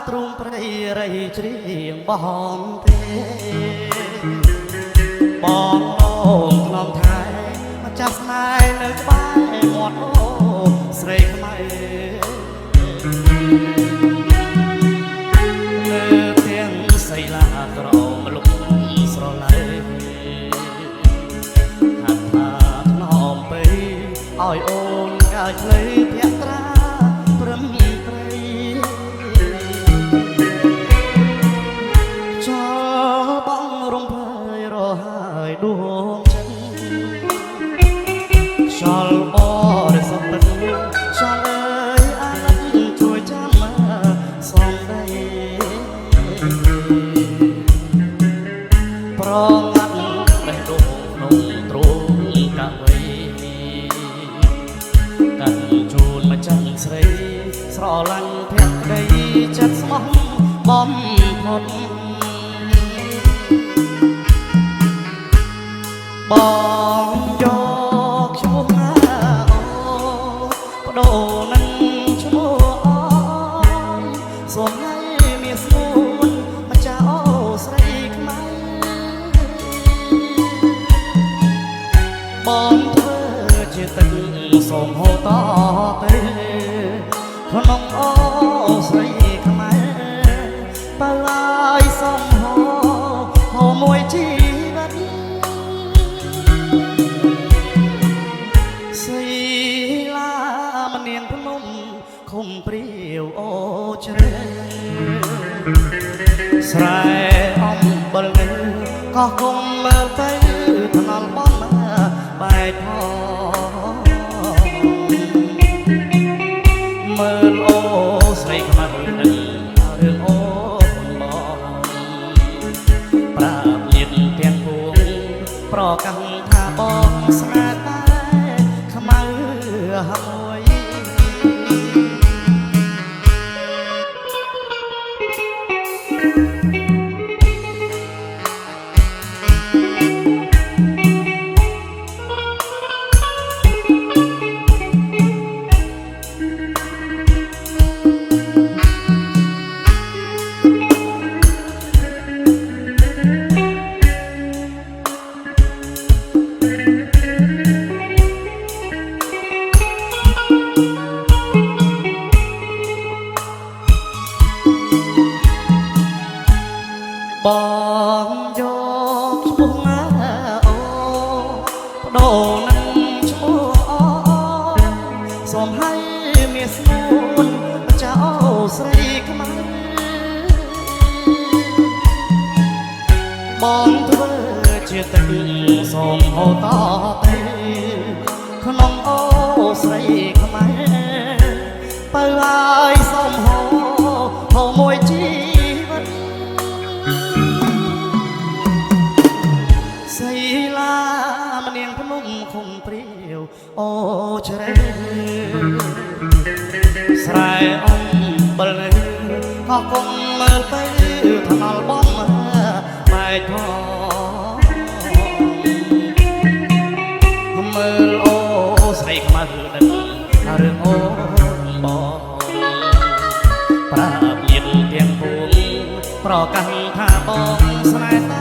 ទ្រូងព្រៃរៃច្រៀងបងទេបងអូនក្នុងថែមកចាប់ស្នេហ៍នៅក្បែរមាត់អូស្រីខ្មែរលើទាំងសីលាក្រមលុកស្រឡៃហាត់ថាថ្នមពេកឲ្យអូនកាយភ្លៃភក្ត្រាព្រមព្រៃចោលបងរំភើយរហើយដួងចិត្តចោលបរិសុទ្ធទឹកចោលអើយអាណិតជួយចាំសំដីប្រងាត់បេះដូងក្នុងទ្រូងកវីកាត់ជូនមកចាំស្រីស្រឡាញ់ភក្តីចិត្តស្មោះបំផុតបងយកឈ្មោះណាអូបដូរនឹងឈ្មោះអូសូមឲ្យមានស្មួនម្ចាស់អូស្រីខ្មែរបងធ្វើជាទឹកសូមហូតទៅក្នុងអូស្រីខ្មែរបើឲ្យសូមហូមួយជីវិតសីឡាមនាងភ្នំឃុំព្រាវអូជ្រៅស្រែអំបិលងើក៏គុំមើលទៅថ្នល់បងបែកផងមើលអូស្រីខ្មាស់នឹងរឿងអូនបងប្រាប់ញាតិទាំងពួងប្រកាន់ថាបងស្នេហ៍តែខ្មៅហើយបងយកឈ្មោះណាអូបដូរនឹងឈ្មោះអូសូមឲ្យមានស្មួនម្ចាស់អូស្រីខ្មែរបងធ្វើជាទឹកសូមហូតទៅក្នុងអូស្រីខ្មែរបើឲ្យសូមហូមួយជីសីឡាមនាងភ្នំឃុំព្រាវអូជ្រៅស្រែអំបិលនៅក៏គុំមើលទៅថ្នល់បងបែកផងមើលអូស្រីខ្មៅនឹងរឿងអូនបងប្រាប់ញាតិទាំងពួងប្រកាន់ថាបងស្នេហ៍